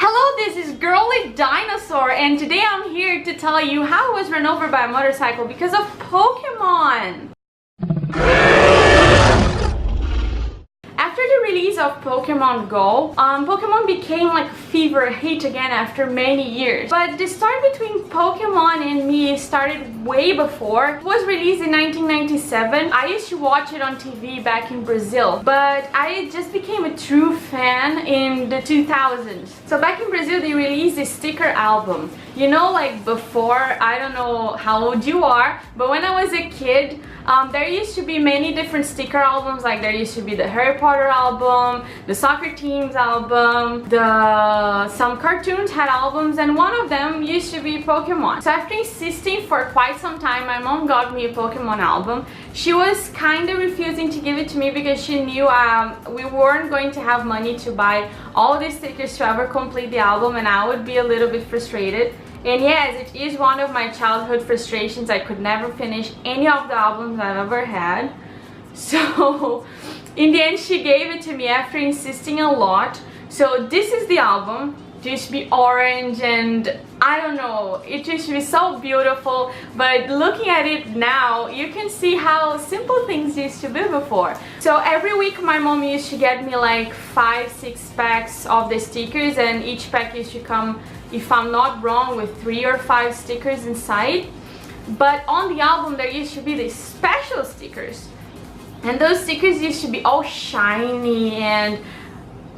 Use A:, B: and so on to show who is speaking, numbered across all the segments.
A: Hello, this is Girly Dinosaur, and today I'm here to tell you how I was run over by a motorcycle because of Pokemon. After the release of Pokemon Go, Pokemon became like a fever hit again after many years. But the story between Pokemon and me started way before. It was released in 1997. I used to watch it on TV back in Brazil, but I just became a true fan in the 2000s. So back in Brazil, they released a sticker album. You know, like before, I don't know how old you are, but when I was a kid, there used to be many different sticker albums. Like there used to be the Harry Potter album, the soccer teams album, some cartoons had albums, and one of them used to be Pokemon. So after insisting for quite some time, my mom got me a Pokemon album. She was kind of refusing to give it to me because she knew we weren't going to have money to buy all these stickers to ever complete the album, and I would be a little bit frustrated. And yes, it is one of my childhood frustrations. I could never finish any of the albums I've ever had. So in the end, she gave it to me after insisting a lot. So this is the album. It used to be orange, and I don't know, it used to be so beautiful, but looking at it now, you can see how simple things used to be before. So every week my mom used to get me like 5-6 packs of the stickers, and each pack used to come, if I'm not wrong, with 3 or 5 stickers inside. But on the album there used to be these special stickers, and those stickers used to be all shiny, and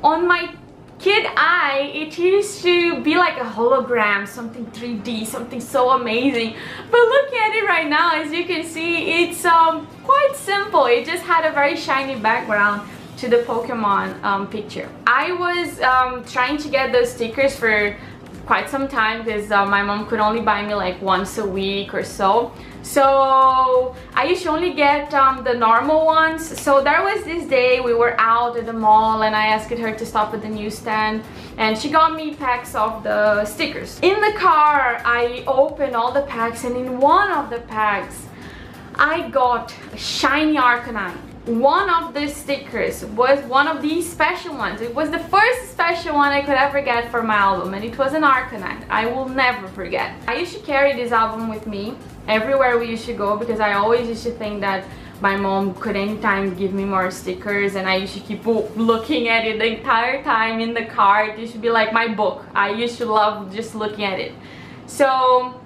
A: on my kid eye it used to be like a hologram, something 3D, something so amazing. But looking at it right now, as you can see, it's quite simple. It just had a very shiny background to the Pokemon picture. I was trying to get those stickers for quite some time because my mom could only buy me like once a week or so. So I used to only get the normal ones. So there was this day we were out at the mall, and I asked her to stop at the newsstand, and she got me packs of the stickers. In the car, I opened all the packs, and in one of the packs I got a shiny Arcanine. One of the stickers was one of these special ones. It was the first special one I could ever get for my album, and it was an Arcanine. I will never forget. I used to carry this album with me everywhere we used to go because I always used to think that my mom could anytime give me more stickers, and I used to keep looking at it the entire time in the car. It used to be like my book. I used to love just looking at it. So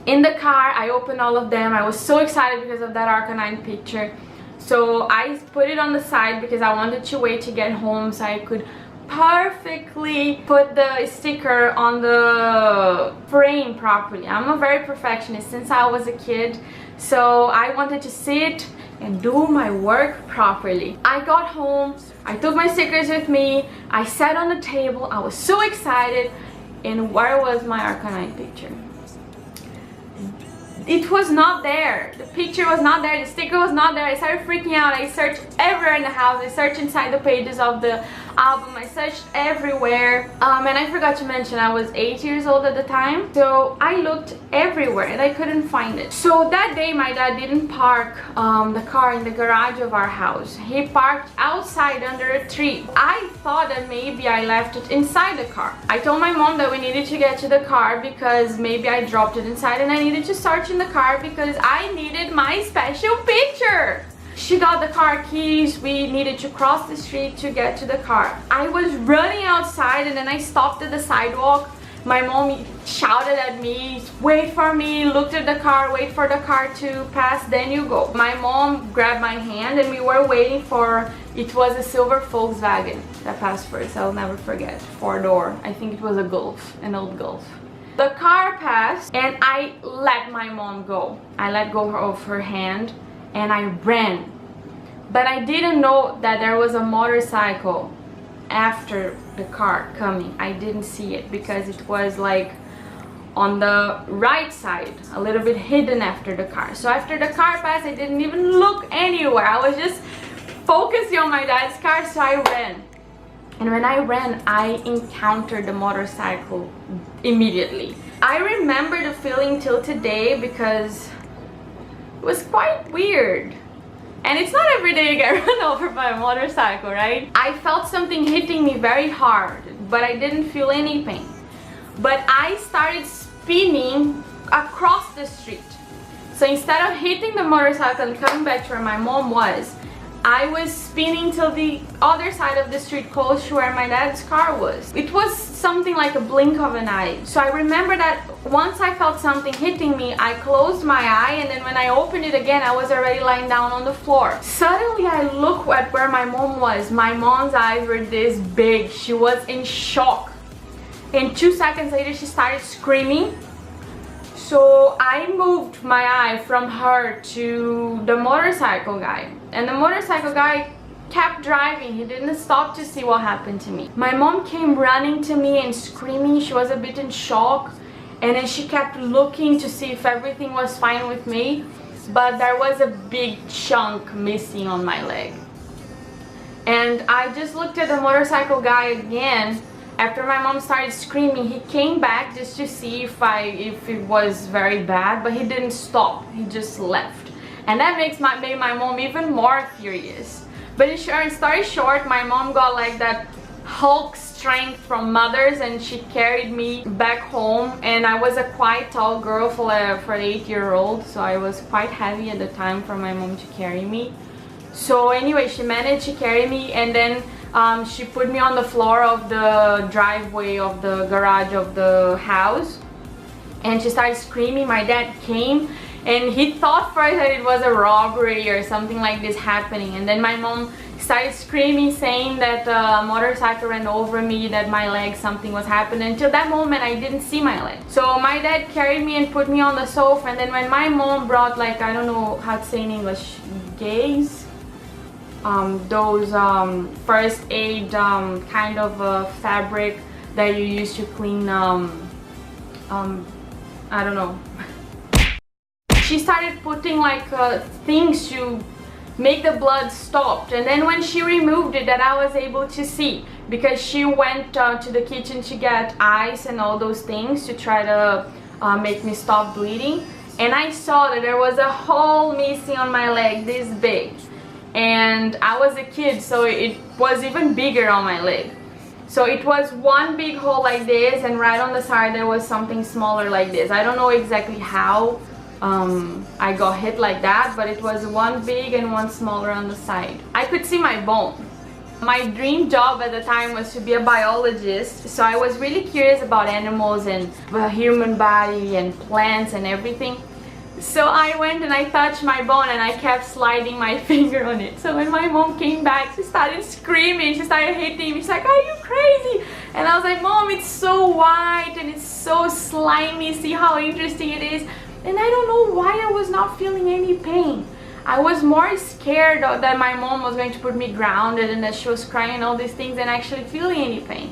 A: in the car, I opened all of them. I was so excited because of that Arcanine picture. So I put it on the side because I wanted to wait to get home so I could perfectly put the sticker on the frame properly. I'm a very perfectionist since I was a kid, so I wanted to sit and do my work properly. I got home, I took my stickers with me, I sat on the table, I was so excited, and where was my Arcanine picture? It was not there. The picture was not there. The sticker was not there. I started freaking out. I searched everywhere in the house. I searched inside the pages of the album. I searched everywhere. And I forgot to mention I was 8 years old at the time. So I looked everywhere and I couldn't find it. So that day my dad didn't park the car in the garage of our house. He parked outside under a tree. I thought that maybe I left it inside the car. I told my mom that we needed to get to the car because maybe I dropped it inside, and I needed to search in the car because I needed my special picture. She got the car keys. We needed to cross the street to get to the car. I was running outside, and then I stopped at the sidewalk. My mom shouted at me, wait for me, looked at the car, wait for the car to pass, then you go. My mom grabbed my hand, and we were waiting for, it was a silver Volkswagen that passed first. I'll never forget. 4-door. I think it was a Golf, an old Golf. The car passed, and I let my mom go. I let go of her hand, and I ran. But I didn't know that there was a motorcycle after the car coming. I didn't see it because it was like on the right side, a little bit hidden after the car. So after the car passed, I didn't even look anywhere. I was just focusing on my dad's car, so I ran. And when I ran, I encountered the motorcycle immediately. I remember the feeling till today because it was quite weird. And it's not every day you get run over by a motorcycle, right? I felt something hitting me very hard. but I didn't feel any pain. But I started spinning across the street. So instead of hitting the motorcycle and coming back to where my mom was, I was spinning till the other side of the street, close to where my dad's car was. It was something like a blink of an eye. So I remember that once I felt something hitting me, I closed my eye, and then when I opened it again, I was already lying down on the floor. Suddenly I look at where my mom was. My mom's eyes were this big. She was in shock. And 2 seconds later, she started screaming. So I moved my eye from her to the motorcycle guy, and the motorcycle guy kept driving. He didn't stop to see what happened to me. My mom came running to me and screaming. She was a bit in shock, and then she kept looking to see if everything was fine with me, but there was a big chunk missing on my leg. And I just looked at the motorcycle guy again. After my mom started screaming, he came back just to see if it was very bad, but he didn't stop. He just left. And that made my mom even more furious. But in story short, my mom got like that Hulk strength from mothers, and she carried me back home. And I was a quite tall girl for an 8-year-old, so I was quite heavy at the time for my mom to carry me. So anyway, she managed to carry me, and then she put me on the floor of the driveway of the garage of the house, and she started screaming. My dad came, and he thought first that it was a robbery or something like this happening, and then my mom started screaming, saying that a motorcycle ran over me, that my leg, something was happening. Until that moment I didn't see my leg. So my dad carried me and put me on the sofa, and then when my mom brought, like, I don't know how to say in English, gaze, those first aid kind of fabric that you use to clean, I don't know. She started putting like things to make the blood stop, and then when she removed it, that I was able to see, because she went to the kitchen to get ice and all those things to try to make me stop bleeding, and I saw that there was a hole missing on my leg this big. And I was a kid, so it was even bigger on my leg. So it was one big hole like this, and right on the side there was something smaller like this. I don't know exactly how I got hit like that, but it was one big and one smaller on the side. I could see my bone. My dream job at the time was to be a biologist, so I was really curious about animals and the human body and plants and everything. So I went and I touched my bone, and I kept sliding my finger on it. So when my mom came back, she started screaming, she started hitting me. She's like, "Are you crazy?" And I was like, "Mom, it's so white and it's so slimy, see how interesting it is." And I don't know why I was not feeling any pain. I was more scared that my mom was going to put me grounded and that she was crying and all these things than actually feeling any pain.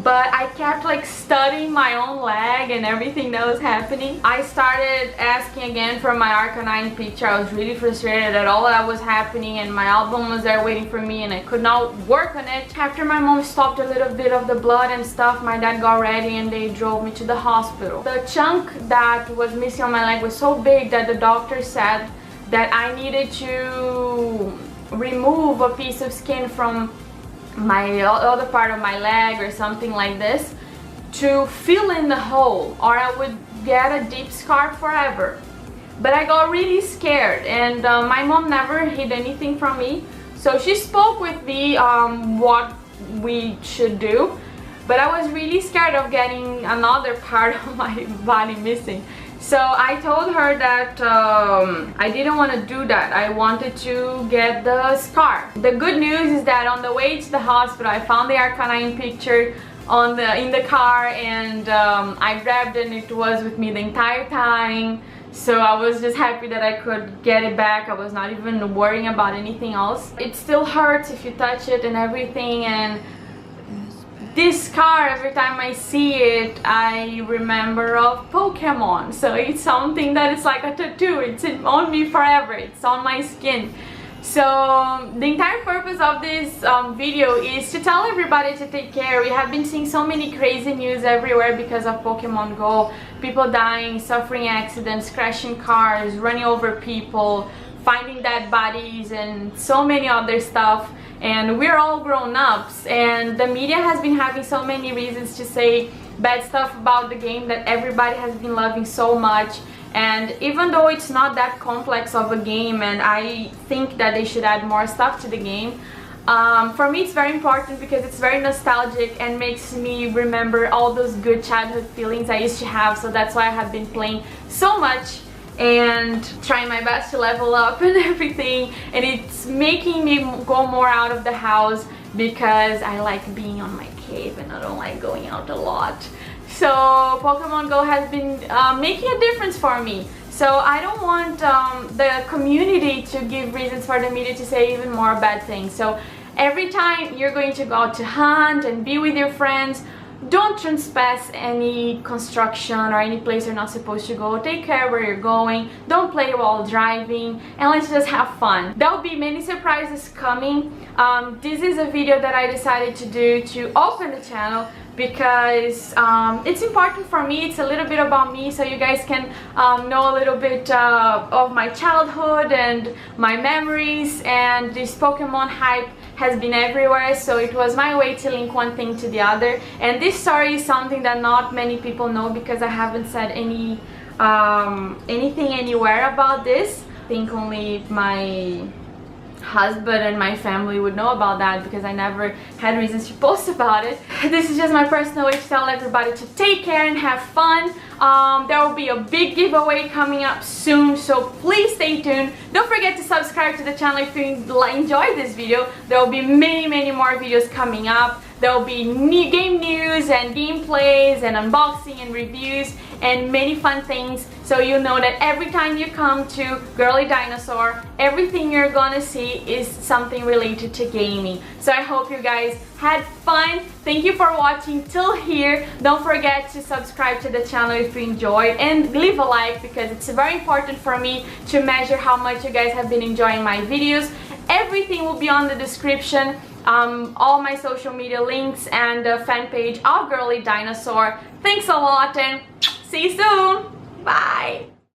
A: But I kept like studying my own leg and everything that was happening. I started asking again for my Arcanine picture. I was really frustrated at all that was happening, and my album was there waiting for me, and I could not work on it. After my mom stopped a little bit of the blood and stuff, my dad got ready and they drove me to the hospital. The chunk that was missing on my leg was so big that the doctor said that I needed to remove a piece of skin from my other part of my leg or something like this to fill in the hole, or I would get a deep scar forever. But I got really scared, and my mom never hid anything from me, so she spoke with me what we should do, but I was really scared of getting another part of my body missing. So I told her that I didn't want to do that. I wanted to get the scar. The good news is that on the way to the hospital, I found the Arcanine picture in the car, and I grabbed it, and it was with me the entire time. So I was just happy that I could get it back. I was not even worrying about anything else. It still hurts if you touch it and everything, and this scar, every time I see it, I remember of Pokemon. So it's something that is like a tattoo. It's on me forever. It's on my skin. So the entire purpose of this video is to tell everybody to take care. We have been seeing so many crazy news everywhere because of Pokemon Go. People dying, suffering accidents, crashing cars, running over people, finding dead bodies, and so many other stuff. and we're all grown-ups, and the media has been having so many reasons to say bad stuff about the game that everybody has been loving so much. And even though it's not that complex of a game, and I think that they should add more stuff to the game, for me it's very important because it's very nostalgic and makes me remember all those good childhood feelings I used to have. So that's why I have been playing so much and trying my best to level up and everything, and it's making me go more out of the house because I like being on my cave and I don't like going out a lot. So Pokemon Go has been making a difference for me. So I don't want the community to give reasons for the media to say even more bad things. So every time you're going to go out to hunt and be with your friends, don't trespass any construction or any place you're not supposed to go. Take care where you're going. Don't play while driving, and let's just have fun. There'll be many surprises coming. This is a video that I decided to do to open the channel because it's important for me. It's a little bit about me, so you guys can know a little bit of my childhood and my memories. And this Pokemon hype has been everywhere, so it was my way to link one thing to the other. And this story is something that not many people know because I haven't said anything anywhere about this. I think only my husband and my family would know about that because I never had reasons to post about it. This is just my personal way to tell everybody to take care and have fun. There will be a big giveaway coming up soon, so please stay tuned. Don't forget to subscribe to the channel if you enjoyed this video. There will be many more videos coming up. There will be new game news and gameplays and unboxing and reviews and many fun things, so you know that every time you come to Girly Dinosaur, everything you're gonna see is something related to gaming. So I hope you guys had fun. Thank you for watching till here. Don't forget to subscribe to the channel if you enjoyed, and leave a like because it's very important for me to measure how much you guys have been enjoying my videos. Everything will be on the description. All my social media links and the fan page of Girly Dinosaur. Thanks a lot and see you soon. Bye.